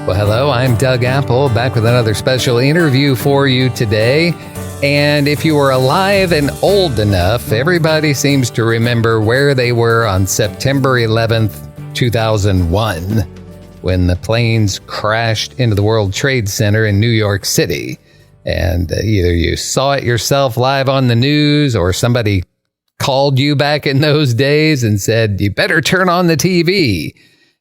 Well, hello, I'm Doug Apple, back with another special interview for you today. And if you were alive and old enough, everybody seems to remember where they were on September 11th, 2001, when the planes crashed into the World Trade Center in New York City. And either you saw it yourself live on the news, or somebody called you back in those days and said, you better turn on the TV.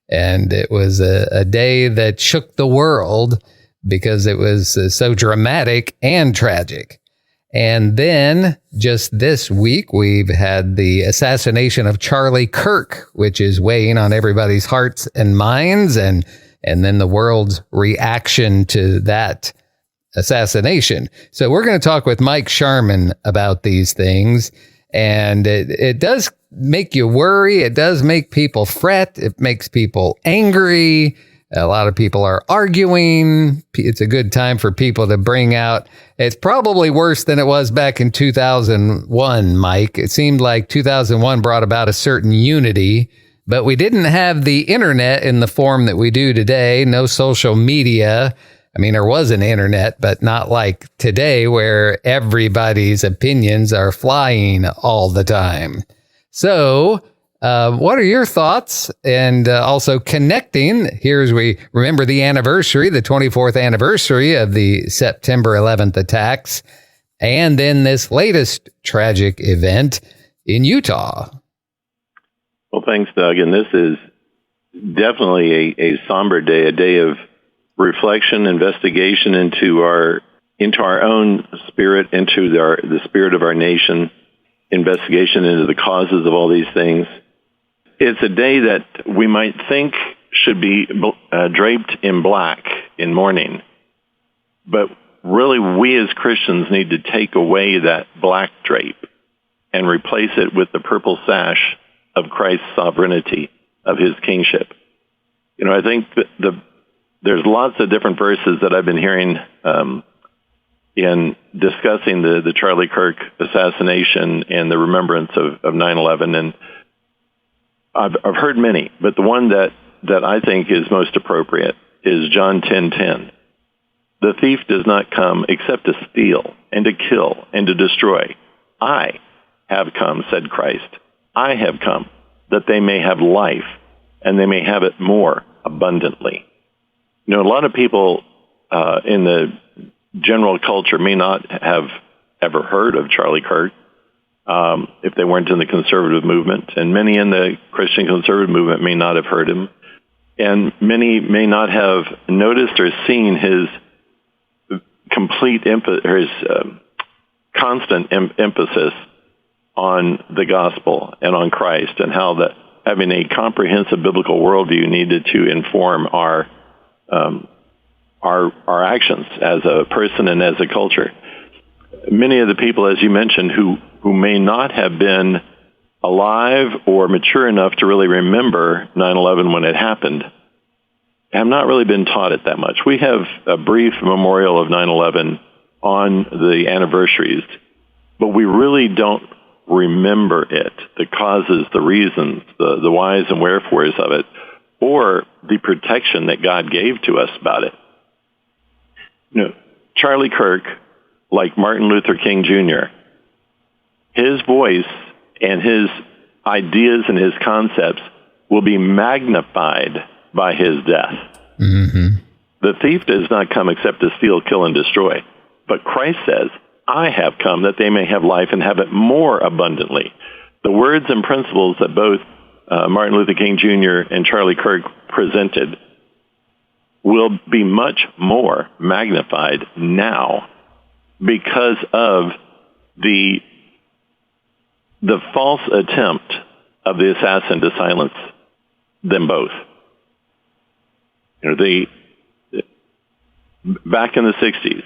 And it was a day that shook the world because it was so dramatic and tragic. And then just this week, we've had the assassination of Charlie Kirk, which is weighing on everybody's hearts and minds, and then the world's reaction to that assassination. So we're going to talk with Mike Sharman about these things. And it does make you worry. It does make people fret. It makes people angry. A lot of people are arguing. It's a good time for people to bring out. It's probably worse than it was back in 2001, Mike. It seemed like 2001 brought about a certain unity, but we didn't have the internet in the form that we do today. No social media. I mean, there was an internet, but not like today where everybody's opinions are flying all the time. So, what are your thoughts? And also connecting, here as we remember the anniversary, the 24th anniversary of the September 11th attacks, and then this latest tragic event in Utah. Well, thanks, Doug. And this is definitely a somber day, a day of reflection, investigation into our own spirit, into the spirit of our nation, investigation into the causes of all these things. It's a day that we might think should be draped in black, in mourning. But really, we as Christians need to take away that black drape and replace it with the purple sash of Christ's sovereignty, of his kingship. You know, I think that there's lots of different verses that I've been hearing in discussing the Charlie Kirk assassination and the remembrance of 9/11, and I've heard many, but the one that I think is most appropriate is John 10:10. The thief does not come except to steal and to kill and to destroy. I have come, said Christ. I have come that they may have life and they may have it more abundantly. You know, a lot of people in the general culture may not have ever heard of Charlie Kirk if they weren't in the conservative movement, and many in the Christian conservative movement may not have heard him, and many may not have noticed or seen his constant emphasis on the gospel and on Christ, and how that having a comprehensive biblical worldview needed to inform our actions as a person and as a culture. Many of the people, as you mentioned, who may not have been alive or mature enough to really remember 9/11 when it happened, have not really been taught it that much. We have a brief memorial of 9/11 on the anniversaries, but we really don't remember it, the causes, the reasons, the whys and wherefores of it, or the protection that God gave to us about it. You know, Charlie Kirk, like Martin Luther King Jr., his voice and his ideas and his concepts will be magnified by his death. Mm-hmm. The thief does not come except to steal, kill, and destroy. But Christ says, I have come that they may have life and have it more abundantly. The words and principles that both Martin Luther King Jr. and Charlie Kirk presented will be much more magnified now because of the false attempt of the assassin to silence them both. You know, back in the 60s,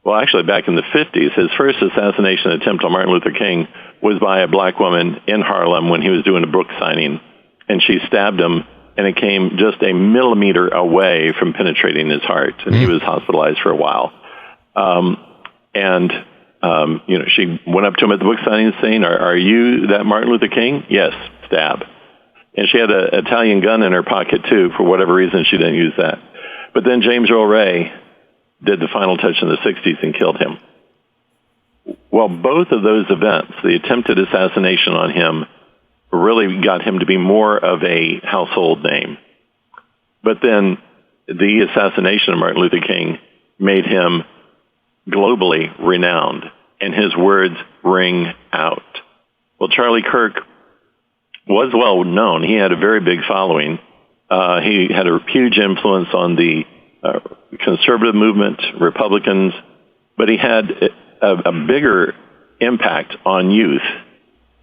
well, actually back in the 50s, his first assassination attempt on Martin Luther King was by a black woman in Harlem when he was doing a book signing, and she stabbed him, and it came just a millimeter away from penetrating his heart, and he was hospitalized for a while. You know, she went up to him at the book signing saying, are you that Martin Luther King? Yes, stab. And she had an Italian gun in her pocket, too. For whatever reason, she didn't use that. But then James Earl Ray did the final touch in the 60s and killed him. Well, both of those events, the attempted assassination on him, really got him to be more of a household name. But then the assassination of Martin Luther King made him globally renowned, and his words ring out. Well, Charlie Kirk was well known. He had a very big following. He had a huge influence on the conservative movement, Republicans, but he had a bigger impact on youth.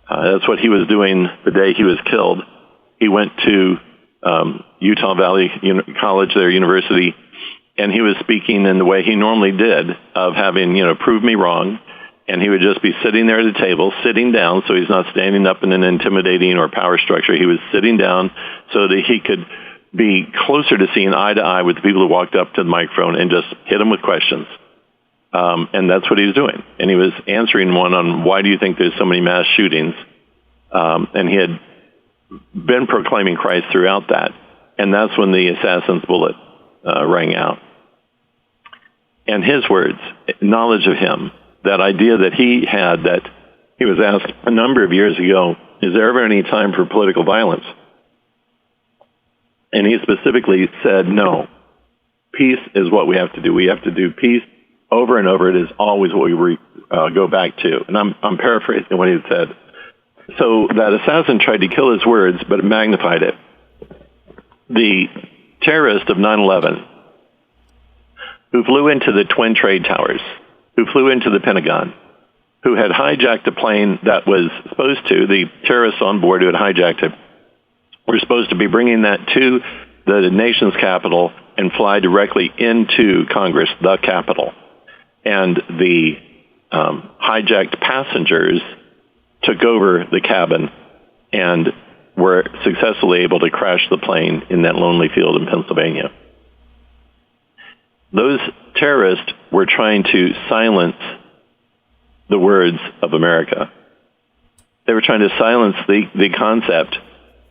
That's what he was doing the day he was killed. He went to Utah Valley College, their university, and he was speaking in the way he normally did of having, prove me wrong. And he would just be sitting there at the table, sitting down, so he's not standing up in an intimidating or power structure. He was sitting down so that he could be closer to seeing eye to eye with the people who walked up to the microphone and just hit them with questions. And that's what he was doing. And he was answering one on why do you think there's so many mass shootings? And he had been proclaiming Christ throughout that. And that's when the assassin's bullet rang out. And his words, knowledge of him, that idea that he had, that he was asked a number of years ago, is there ever any time for political violence? And he specifically said, no, peace is what we have to do. We have to do peace over and over. It is always what we go back to. And I'm paraphrasing what he said. So that assassin tried to kill his words, but magnified it. The terrorist of 9/11, who flew into the Twin Trade Towers, who flew into the Pentagon, who had hijacked a plane that was supposed to, the terrorists on board who had hijacked it, were supposed to be bringing that to the nation's capital and fly directly into Congress, the Capitol. And the hijacked passengers took over the cabin and were successfully able to crash the plane in that lonely field in Pennsylvania. Those terrorists were trying to silence the words of America. They were trying to silence the concept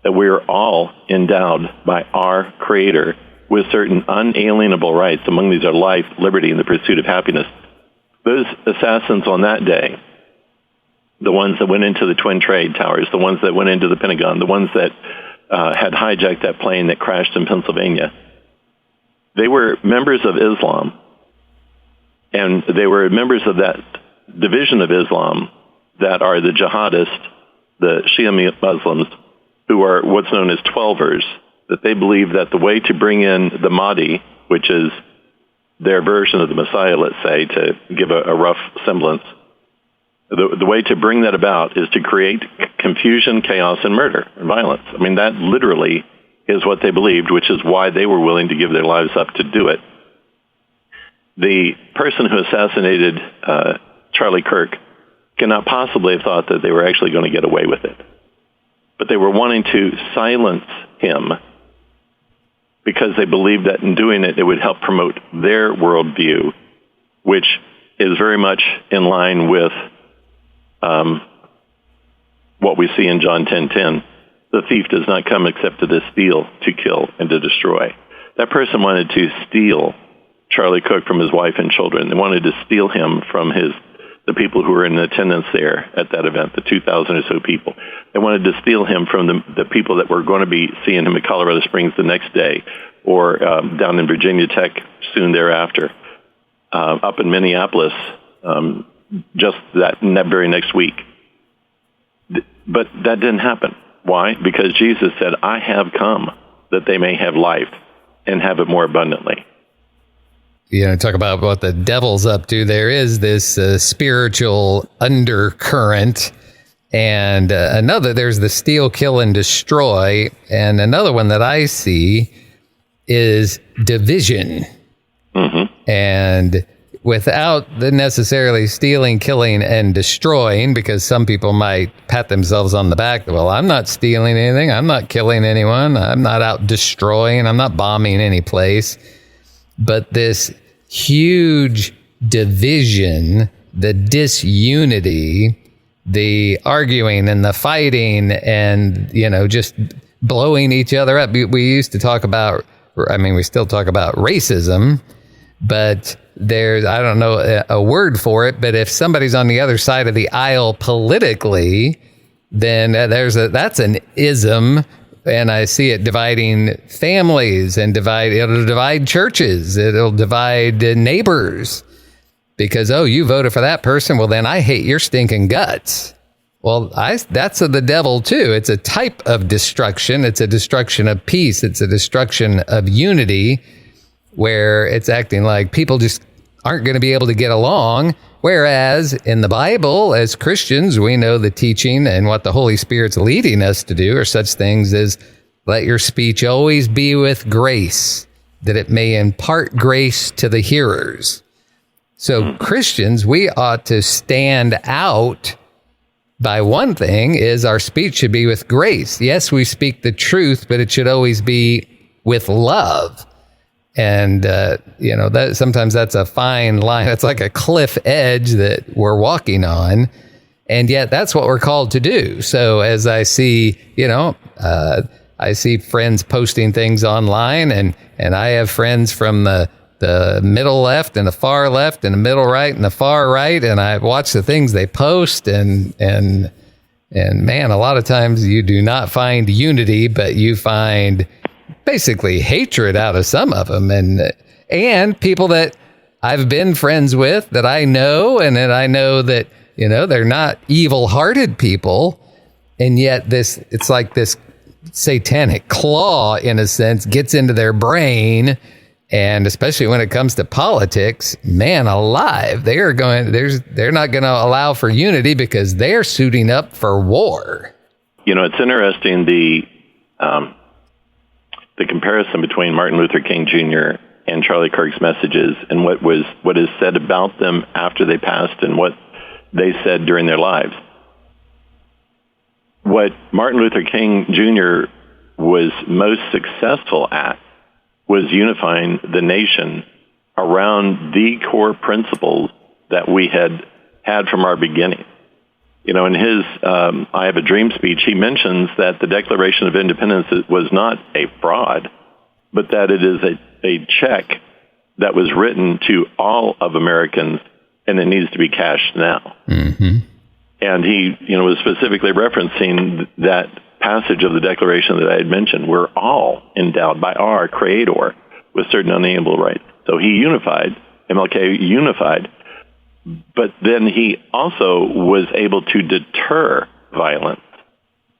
that we are all endowed by our Creator with certain unalienable rights. Among these are life, liberty, and the pursuit of happiness. Those assassins on that day, the ones that went into the Twin Trade Towers, the ones that went into the Pentagon, the ones that had hijacked that plane that crashed in Pennsylvania, they were members of Islam, and they were members of that division of Islam that are the jihadists, the Shia Muslims, who are what's known as Twelvers, that they believe that the way to bring in the Mahdi, which is their version of the Messiah, let's say, to give a rough semblance, the way to bring that about is to create confusion, chaos, and murder and violence. I mean, that literally is what they believed, which is why they were willing to give their lives up to do it. The person who assassinated Charlie Kirk cannot possibly have thought that they were actually going to get away with it. But they were wanting to silence him because they believed that in doing it, it would help promote their worldview, which is very much in line with what we see in John 10:10. The thief does not come except to steal, to kill, and to destroy. That person wanted to steal Charlie Kirk from his wife and children. They wanted to steal him from the people who were in attendance there at that event, the 2,000 or so people. They wanted to steal him from the people that were going to be seeing him at Colorado Springs the next day, or down in Virginia Tech soon thereafter, up in Minneapolis just that very next week. But that didn't happen. Why? Because Jesus said, I have come that they may have life and have it more abundantly. Talk about what the devil's up to. There is this spiritual undercurrent, and there's the steal, kill, and destroy. And another one that I see is division. Mm-hmm. And without the necessarily stealing, killing, and destroying, because some people might pat themselves on the back. Well, I'm not stealing anything. I'm not killing anyone. I'm not out destroying. I'm not bombing any place. But this huge division, the disunity, the arguing and the fighting and, just blowing each other up. We used to talk about I mean, we still talk about racism, but there's, I don't know a word for it, but if somebody's on the other side of the aisle politically, then that's an ism. And I see it dividing families and it'll divide churches. It'll divide neighbors because, oh, you voted for that person. Well, then I hate your stinking guts. Well, that's of the devil too. It's a type of destruction. It's a destruction of peace. It's a destruction of unity where it's acting like people just aren't going to be able to get along. Whereas in the Bible, as Christians, we know the teaching and what the Holy Spirit's leading us to do are such things as let your speech always be with grace, that it may impart grace to the hearers. So Christians, we ought to stand out by one thing is our speech should be with grace. Yes, we speak the truth, but it should always be with love. And, that sometimes that's a fine line. It's like a cliff edge that we're walking on. And yet that's what we're called to do. So as I see, I see friends posting things online and I have friends from the middle left and the far left and the middle right and the far right. And I watch the things they post and man, a lot of times you do not find unity, but you find basically hatred out of some of them and people that I've been friends with that I know and that I know that, they're not evil-hearted people. And yet it's like this satanic claw in a sense gets into their brain. And especially when it comes to politics, man alive, they're not going to allow for unity because they're suiting up for war. It's interesting the comparison between Martin Luther King Jr. and Charlie Kirk's messages and what is said about them after they passed and what they said during their lives. What Martin Luther King Jr. was most successful at was unifying the nation around the core principles that we had from our beginning. In his I Have a Dream speech, he mentions that the Declaration of Independence was not a fraud, but that it is a check that was written to all of Americans, and it needs to be cashed now. Mm-hmm. And he was specifically referencing that passage of the Declaration that I had mentioned. We're all endowed by our Creator with certain unalienable rights. So he unified, MLK unified, but then he also was able to deter violence.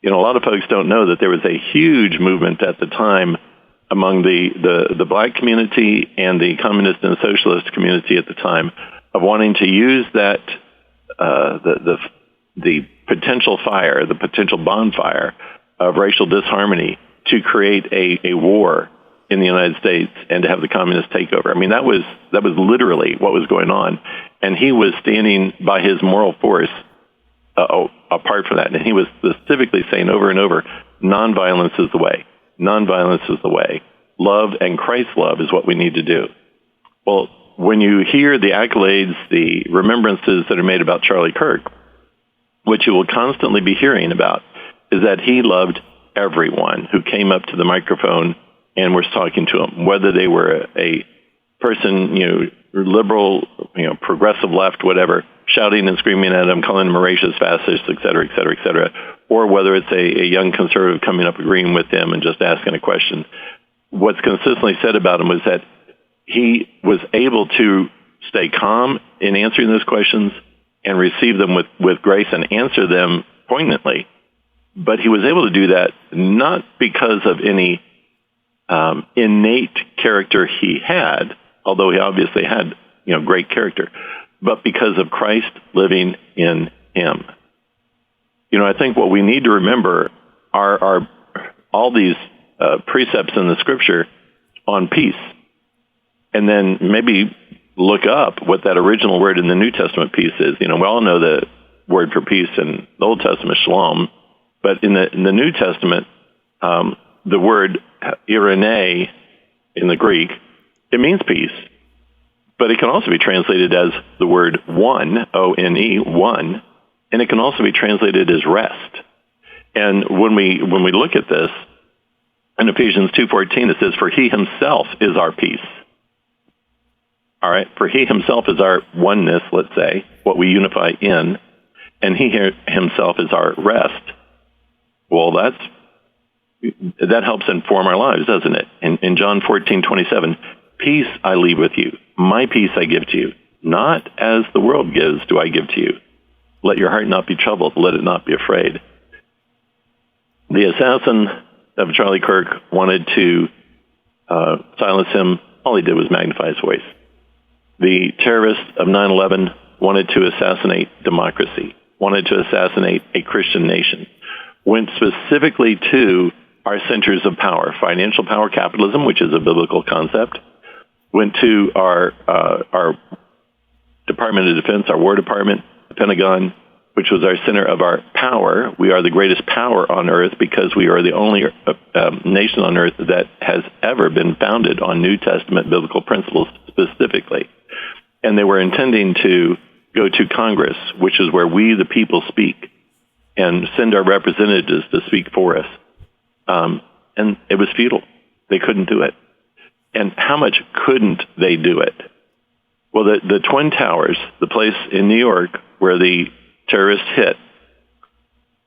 A lot of folks don't know that there was a huge movement at the time among the black community and the communist and socialist community at the time of wanting to use that the potential fire, the potential bonfire of racial disharmony to create a war in the United States and to have the communist takeover. I mean, that was literally what was going on. And he was standing by his moral force apart from that. And he was specifically saying over and over, nonviolence is the way. Nonviolence is the way. Love and Christ's love is what we need to do. Well, when you hear the accolades, the remembrances that are made about Charlie Kirk, what you will constantly be hearing about is that he loved everyone who came up to the microphone and was talking to him, whether they were a person, liberal, progressive left, whatever, shouting and screaming at him, calling him a racist, fascist, et cetera, et cetera, et cetera, or whether it's a young conservative coming up agreeing with him and just asking a question. What's consistently said about him was that he was able to stay calm in answering those questions and receive them with grace and answer them poignantly. But he was able to do that not because of any innate character he had, although he obviously had, great character, but because of Christ living in him. I think what we need to remember are all these precepts in the Scripture on peace, and then maybe look up what that original word in the New Testament peace is. We all know the word for peace in the Old Testament, shalom, but in the New Testament, the word irene in the Greek, it means peace, but it can also be translated as the word one, O-N-E, one, and it can also be translated as rest. And when we look at this, In Ephesians 2:14, it says, "For he himself is our peace." All right, for he himself is our oneness, let's say, what we unify in, and he himself is our rest. Well, that helps inform our lives, doesn't it? In John 14:27, "Peace I leave with you, my peace I give to you. Not as the world gives do I give to you. Let your heart not be troubled, let it not be afraid." The assassin of Charlie Kirk wanted to silence him. All he did was magnify his voice. The terrorists of 9/11 wanted to assassinate democracy, wanted to assassinate a Christian nation, went specifically to our centers of power, financial power, capitalism, which is a biblical concept, went to our Department of Defense, our War Department, the Pentagon, which was our center of our power. We are the greatest power on earth because we are the only nation on earth that has ever been founded on New Testament biblical principles specifically. And they were intending to go to Congress, which is where we, the people, speak, and send our representatives to speak for us. And it was futile. They couldn't do it. And how much couldn't they do it? Well, the Twin Towers, the place in New York where the terrorists hit,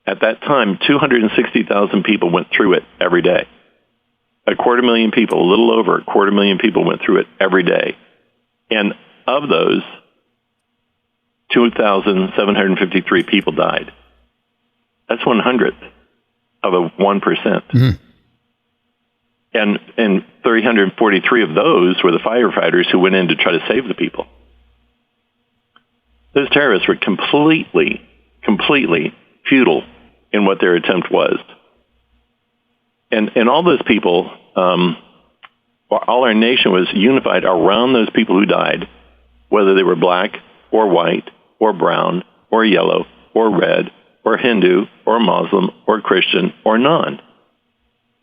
at that time, 260,000 people went through it every day. 250,000 people, a little over 250,000 people went through it every day. And of those, 2,753 people died. That's 1/100th of a 1%. Mm-hmm. And 343 of those were the firefighters who went in to try to save the people. Those terrorists were completely futile in what their attempt was. And all those people, all our nation was unified around those people who died, whether they were black or white or brown or yellow or red or Hindu or Muslim or Christian or non.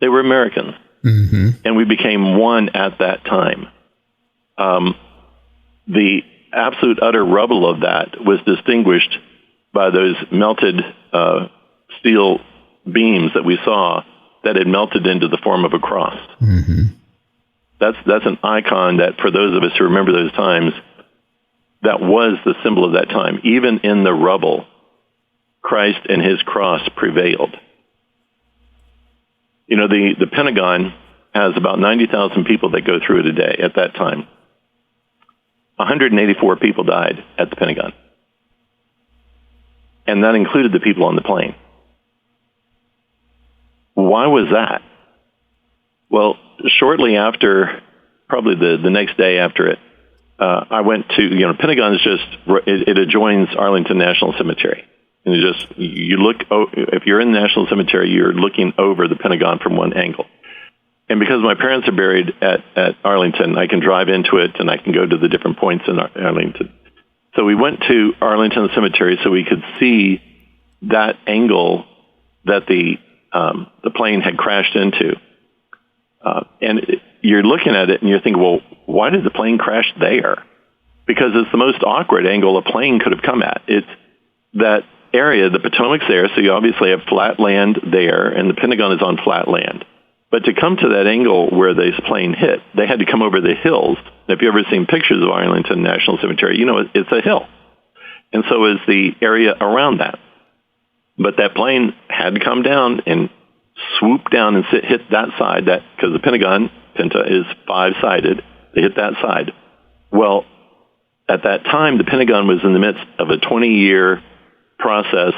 They were Americans. Mm-hmm. And we became one at that time. The absolute utter rubble of that was distinguished by those melted steel beams that we saw that had melted into the form of a cross. Mm-hmm. That's an icon that for those of us who remember those times, that was the symbol of that time. Even in the rubble, Christ and his cross prevailed. You know, the Pentagon has about 90,000 people that go through it a day at that time. 184 people died at the Pentagon. And that included the people on the plane. Why was that? Well, shortly after, probably the next day after it, I went to, Pentagon is just, it adjoins Arlington National Cemetery. And you look, if you're in the National Cemetery, you're looking over the Pentagon from one angle. And because my parents are buried at Arlington, I can drive into it and I can go to the different points in Arlington. So we went to Arlington Cemetery so we could see that angle that the plane had crashed into. And you're looking at it and you're thinking, well, why did the plane crash there? Because it's the most awkward angle a plane could have come at. It's that area, the Potomac's there, so you obviously have flat land there, and the Pentagon is on flat land. But to come to that angle where this plane hit, they had to come over the hills. If you've ever seen pictures of Arlington National Cemetery, you know it's a hill. And so is the area around that. But that plane had to come down and swoop down and hit that side, because the Pentagon, Penta, is 5-sided. They hit that side. Well, at that time, the Pentagon was in the midst of a 20-year process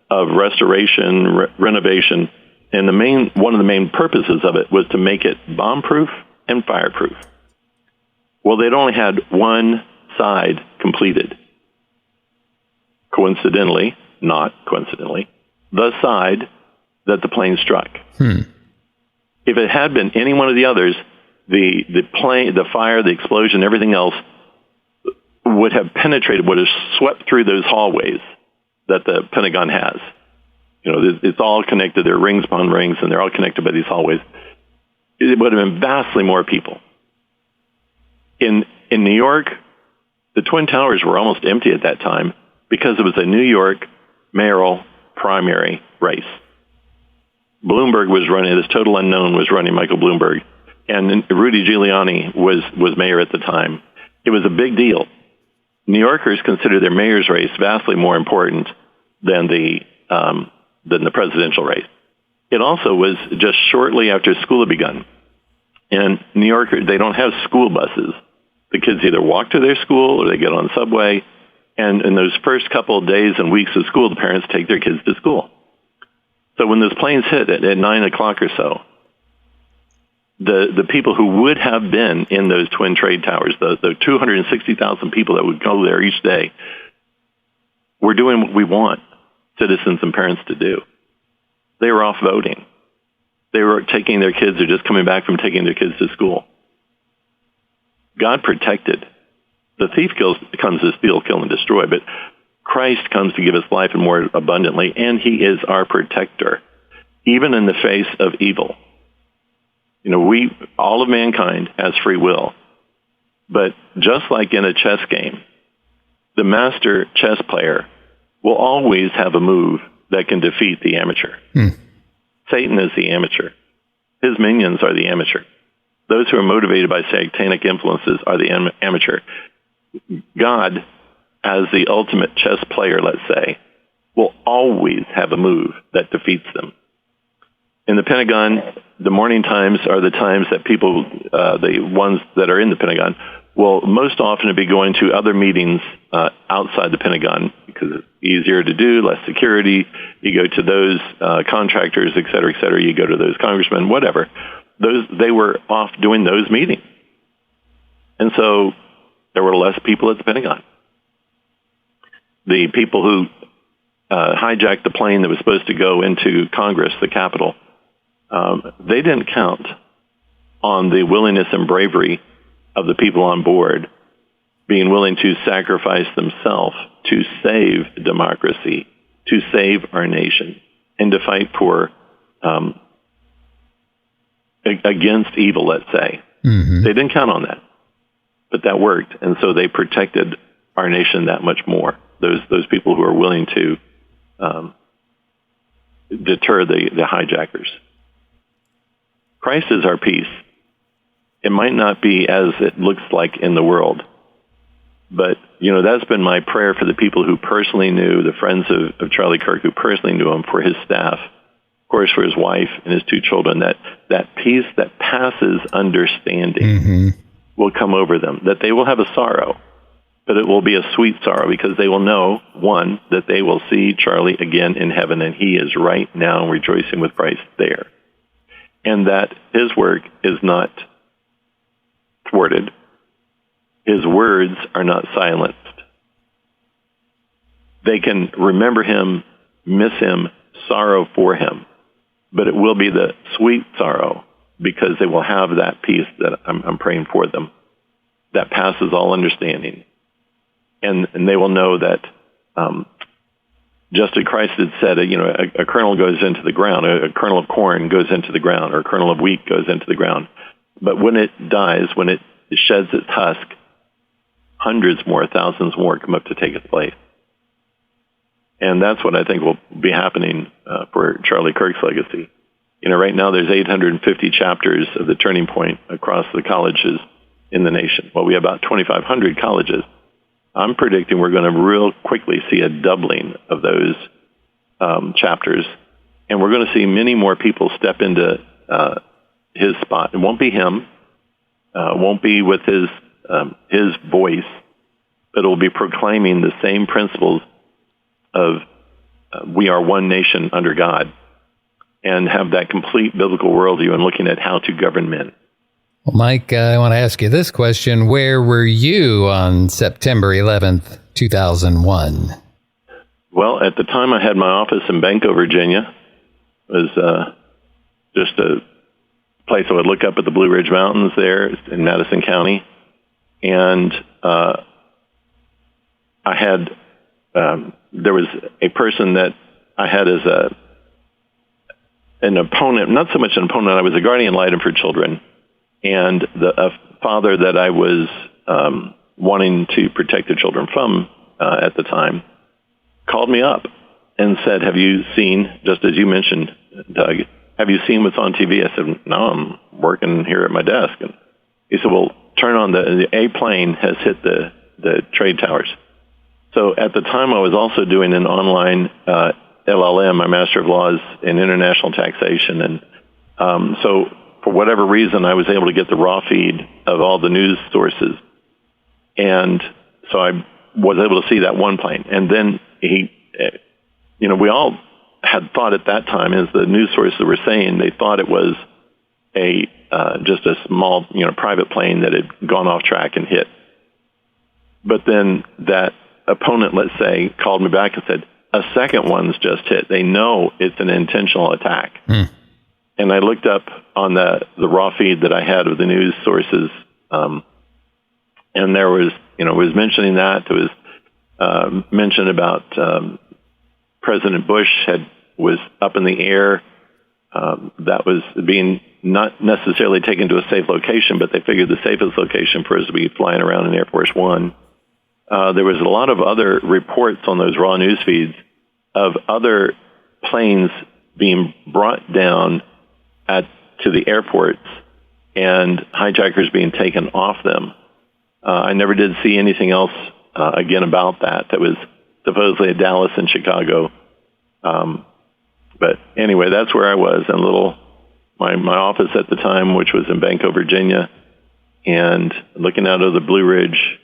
of restoration, renovation, and one of the main purposes of it was to make it bomb-proof and fireproof. Well, they'd only had one side completed. Coincidentally, not coincidentally, the side that the plane struck. If it had been any one of the others, the plane, the fire, the explosion, everything else would have penetrated, would have swept through those hallways that the Pentagon has. You know, it's all connected. There are rings upon rings, and they're all connected by these hallways. It would have been vastly more people. In New York, the Twin Towers were almost empty at that time because it was a New York mayoral primary race. Bloomberg was running, this total unknown was running Michael Bloomberg, and Rudy Giuliani was mayor at the time. It was a big deal. New Yorkers consider their mayor's race vastly more important than the presidential race. It also was just shortly after school had begun. And New Yorkers, they don't have school buses. The kids either walk to their school or they get on the subway. And in those first couple of days and weeks of school, the parents take their kids to school. So when those planes hit at 9 o'clock or so, the people who would have been in those twin trade towers, the 260,000 people that would go there each day, were doing what we want citizens and parents to do. They were off voting. They were taking their kids or just coming back from taking their kids to school. God protected. The thief comes to steal, kill, and destroy, but Christ comes to give us life and more abundantly, and he is our protector, even in the face of evil. You know, all of mankind has free will, but just like in a chess game, the master chess player will always have a move that can defeat the amateur. Satan is the amateur. His minions are the amateur. Those who are motivated by satanic influences are the amateur. God, as the ultimate chess player, let's say, will always have a move that defeats them. In the Pentagon, the morning times are the times that people, the ones that are in the Pentagon, will most often be going to other meetings outside the Pentagon because it's easier to do, less security. You go to those contractors, et cetera, et cetera. You go to those congressmen, whatever. They were off doing those meetings. And so there were less people at the Pentagon. The people who hijacked the plane that was supposed to go into Congress, the Capitol, they didn't count on the willingness and bravery of the people on board being willing to sacrifice themselves to save democracy, to save our nation, and to fight for against evil, let's say. Mm-hmm. They didn't count on that, but that worked, and so they protected our nation that much more. Those people who are willing to deter the hijackers. Christ is our peace. It might not be as it looks like in the world, but that's been my prayer for the people who personally knew, the friends of Charlie Kirk who personally knew him, for his staff, of course, for his wife and his two children, that peace that passes understanding will come over them, that they will have a sorrow, but it will be a sweet sorrow because they will know, one, that they will see Charlie again in heaven, and he is right now rejoicing with Christ there, and that his work is not thwarted. His words are not silenced. They can remember him, miss him, sorrow for him, but it will be the sweet sorrow because they will have that peace that I'm praying for them that passes all understanding. And they will know that just as Christ had said, a kernel goes into the ground, a kernel of corn goes into the ground, or a kernel of wheat goes into the ground. But when it dies, when it sheds its husk, hundreds more, thousands more come up to take its place. And that's what I think will be happening for Charlie Kirk's legacy. Right now there's 850 chapters of the Turning Point across the colleges in the nation. Well, we have about 2,500 colleges. I'm predicting we're going to real quickly see a doubling of those chapters, and we're going to see many more people step into his spot. It won't be him. It won't be with his voice, but it will be proclaiming the same principles of we are one nation under God, and have that complete biblical worldview and looking at how to govern men. Well, Mike, I want to ask you this question. Where were you on September 11th, 2001? Well, at the time I had my office in Banco, Virginia. It was just a place I would look up at the Blue Ridge Mountains there in Madison County. And I had, there was a person that I had as an opponent, not so much an opponent, I was a guardian ad litem for children. And a father that I was wanting to protect the children from at the time called me up and said, have you seen, just as you mentioned, Doug, have you seen what's on TV? I said, no, I'm working here at my desk. And he said, well, turn on a plane has hit the trade towers. So at the time, I was also doing an online LLM, my Master of Laws in International Taxation. And so for whatever reason, I was able to get the raw feed of all the news sources. And so I was able to see that one plane. And then we all had thought at that time, as the news sources were saying, they thought it was just a small, private plane that had gone off track and hit. But then that opponent, let's say, called me back and said, a second one's just hit. They know it's an intentional attack. And I looked up on the raw feed that I had of the news sources, and there was, was mentioning that. There was mention about President Bush was up in the air. That was being not necessarily taken to a safe location, but they figured the safest location for us to be flying around in Air Force One. There was a lot of other reports on those raw news feeds of other planes being brought down to the airports and hijackers being taken off them. I never did see anything else again about that. That was supposedly at Dallas and Chicago. But anyway, that's where I was in my office at the time, which was in Banco, Virginia, and looking out of the Blue Ridge,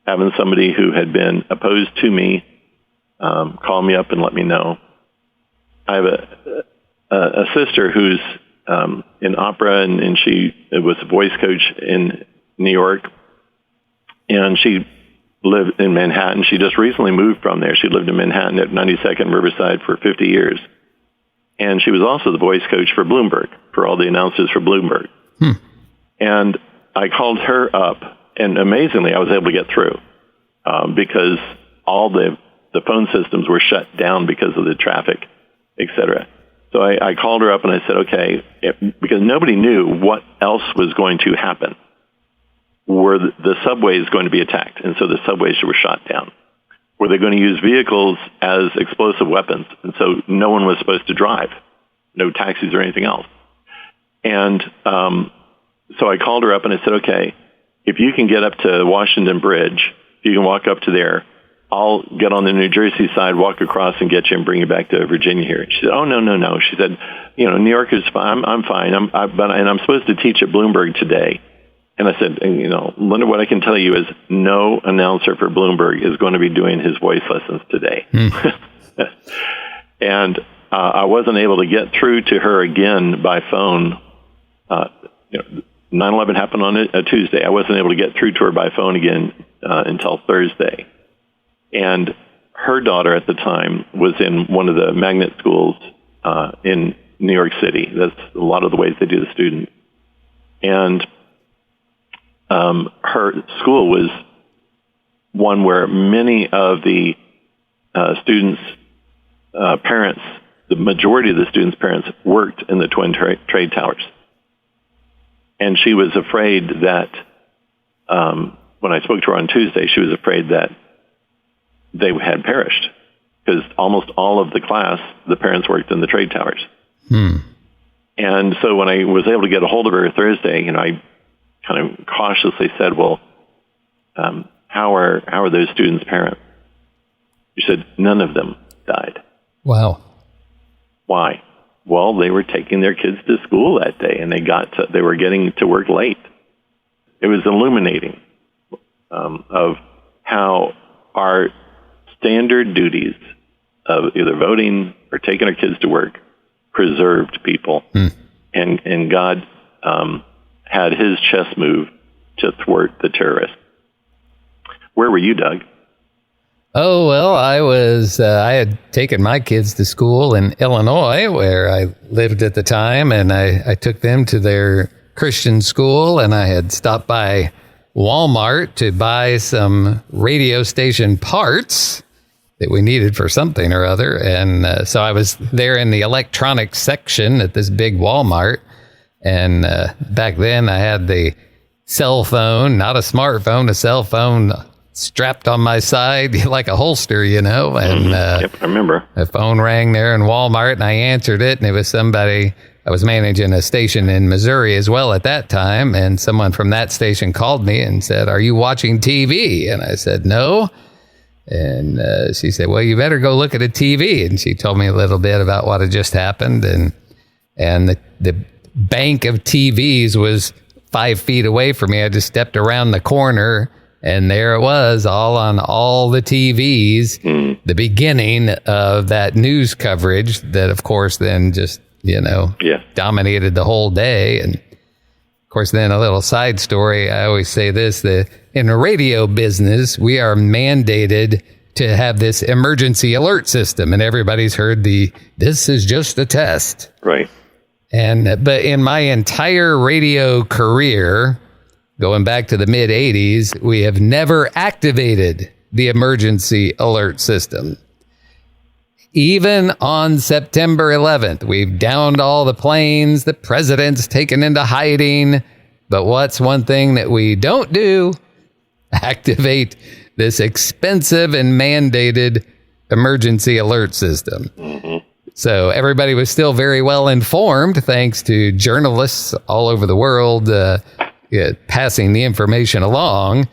having somebody who had been opposed to me call me up and let me know. I have a sister who's in opera, and she was a voice coach in New York, and she lived in Manhattan. She just recently moved from there. She lived in Manhattan at 92nd Riverside for 50 years. And she was also the voice coach for Bloomberg, for all the announcers for Bloomberg. And I called her up, and amazingly, I was able to get through because all the phone systems were shut down because of the traffic, et cetera. So I called her up and I said, okay, because nobody knew what else was going to happen. Were the subways going to be attacked? And so the subways were shot down. Were they going to use vehicles as explosive weapons? And so no one was supposed to drive, no taxis or anything else. And so I called her up and I said, okay, if you can get up to Washington Bridge, if you can walk up to there, I'll get on the New Jersey side, walk across and get you and bring you back to Virginia here. She said, oh, no. She said, New York is fine. I'm fine. But I'm supposed to teach at Bloomberg today. And I said, Linda, what I can tell you is no announcer for Bloomberg is going to be doing his voice lessons today. And I wasn't able to get through to her again by phone. 9/11 happened on a Tuesday. I wasn't able to get through to her by phone again until Thursday. And her daughter at the time was in one of the magnet schools in New York City. That's a lot of the ways they do the students. And her school was one where many of the students' parents, the majority of the students' parents, worked in the Twin Trade Towers. And she was afraid that, when I spoke to her on Tuesday, she was afraid that they had perished because almost all of the class, the parents worked in the trade towers. And so when I was able to get a hold of her Thursday, I kind of cautiously said, well, how are those students' parents? She said, none of them died. Wow. Why? Well, they were taking their kids to school that day, and they were getting to work late. It was illuminating of how our standard duties of either voting or taking our kids to work preserved people, and God had His chess move to thwart the terrorists. Where were you, Doug? Oh, well, I had taken my kids to school in Illinois, where I lived at the time, and I took them to their Christian school, and I had stopped by Walmart to buy some radio station parts that we needed for something or other. And so I was there in the electronics section at this big Walmart. And back then I had the cell phone, not a smartphone, a cell phone strapped on my side like a holster, And yep, I remember. a phone rang there in Walmart, and I answered it, and it was somebody I was managing a station in Missouri as well at that time, and someone from that station called me and said, "Are you watching TV?" And I said, "No." And she said, "Well, you better go look at a TV." And she told me a little bit about what had just happened, and the bank of TVs was 5 feet away from me. I just stepped around the corner, and there it was, all on all the TVs, the beginning of that news coverage that, of course, then just dominated the whole day. And of course, then a little side story. I always say this, that in the radio business, we are mandated to have this emergency alert system. And everybody's heard this is just a test. Right. But in my entire radio career, going back to the mid 80s, we have never activated the emergency alert system. Even on September 11th, we've downed all the planes, the president's taken into hiding. But what's one thing that we don't do? Activate this expensive and mandated emergency alert system. Mm-hmm. So everybody was still very well informed, thanks to journalists all over the world passing the information along.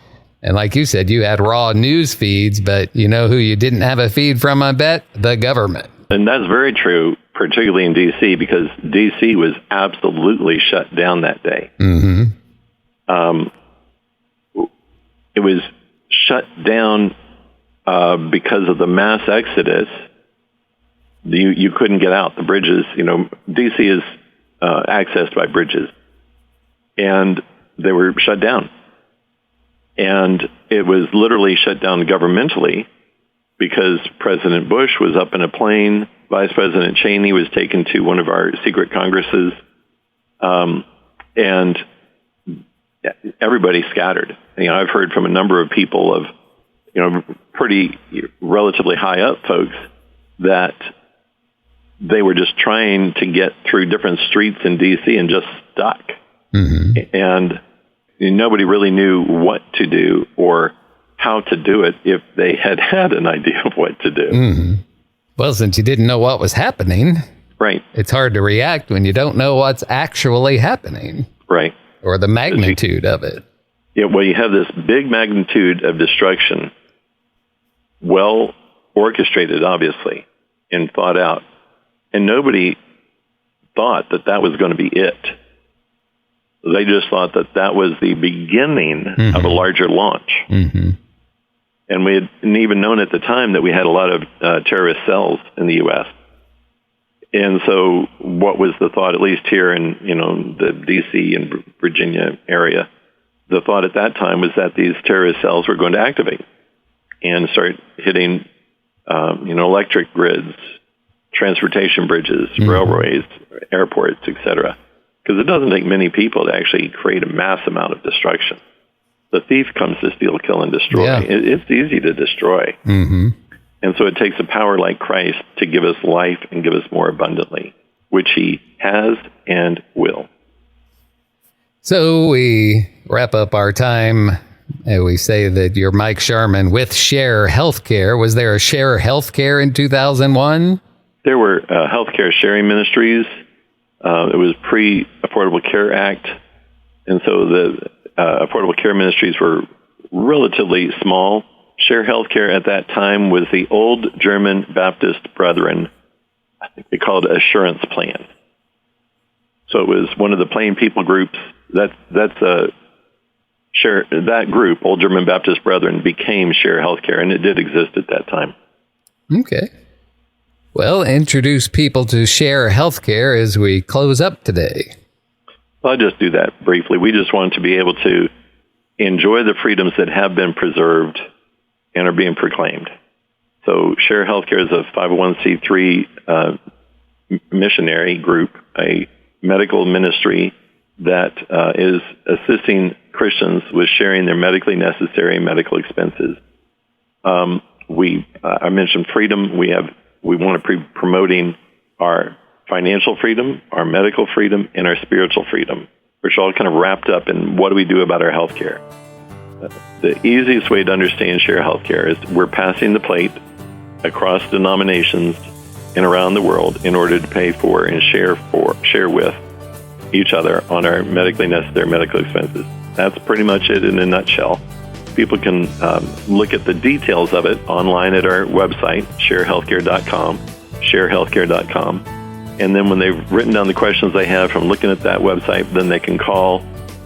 And like you said, you had raw news feeds, but you know who you didn't have a feed from, I bet? The government. And that's very true, particularly in D.C., because D.C. was absolutely shut down that day. Mm-hmm. It was shut down because of the mass exodus. You couldn't get out. The bridges, D.C. is accessed by bridges. And they were shut down. And it was literally shut down governmentally because President Bush was up in a plane. Vice President Cheney was taken to one of our secret congresses. And everybody scattered. I've heard from a number of people of, pretty relatively high up folks that they were just trying to get through different streets in D.C. and just stuck. Mm-hmm. And nobody really knew what to do or how to do it if they had an idea of what to do. Mm-hmm. Well, since you didn't know what was happening, right? It's hard to react when you don't know what's actually happening. Right. Or the magnitude of it. Yeah, well, you have this big magnitude of destruction, well orchestrated, obviously, and thought out. And nobody thought that was going to be it. They just thought that was the beginning mm-hmm. of a larger launch. Mm-hmm. And we hadn't even known at the time that we had a lot of terrorist cells in the U.S. And so what was the thought, at least here in the D.C. and Virginia area, the thought at that time was that these terrorist cells were going to activate and start hitting electric grids, transportation bridges, mm-hmm. railways, airports, etc. Because it doesn't take many people to actually create a mass amount of destruction. The thief comes to steal, kill, and destroy. Yeah. It's easy to destroy. Mm-hmm. And so it takes a power like Christ to give us life and give us more abundantly, which he has and will. So we wrap up our time. And we say that you're Mike Sharman with Share Healthcare. Was there a Share Healthcare in 2001? There were healthcare sharing ministries. It was pre-Affordable Care Act. And so the Affordable Care Ministries were relatively small. Share Healthcare at that time was the old German Baptist Brethren, I think they called it Assurance Plan. So it was one of the plain people groups. That group, Old German Baptist Brethren, became Share Healthcare, and it did exist at that time. Okay. Well, introduce people to Share Healthcare as we close up today. I'll just do that briefly. We just want to be able to enjoy the freedoms that have been preserved and are being proclaimed. So Share Healthcare is a 501c3 missionary group, a medical ministry that is assisting Christians with sharing their medically necessary medical expenses. I mentioned freedom. We want to be promoting our financial freedom, our medical freedom, and our spiritual freedom, which are all kind of wrapped up in what do we do about our health care. The easiest way to understand Share Healthcare is we're passing the plate across denominations and around the world in order to pay for and share with each other on our medically necessary medical expenses. That's pretty much it in a nutshell. People can look at the details of it online at our website, sharehealthcare.com. And then when they've written down the questions they have from looking at that website, then they can call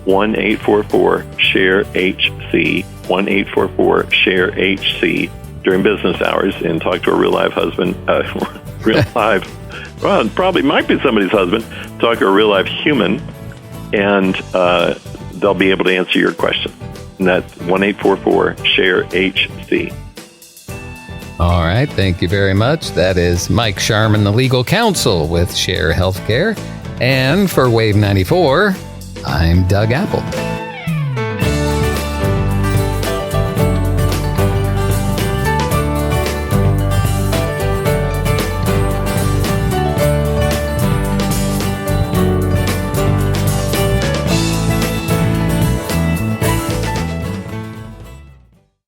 1-844-SHARE-HC, 1-844-SHARE-HC during business hours and talk to a real live husband, well, it probably might be somebody's husband, talk to a real live human, and they'll be able to answer your question. And that's 1-844-SHARE-HC. All right. Thank you very much. That is Mike Sharman, the legal counsel with Share Healthcare. And for Wave 94, I'm Doug Apple.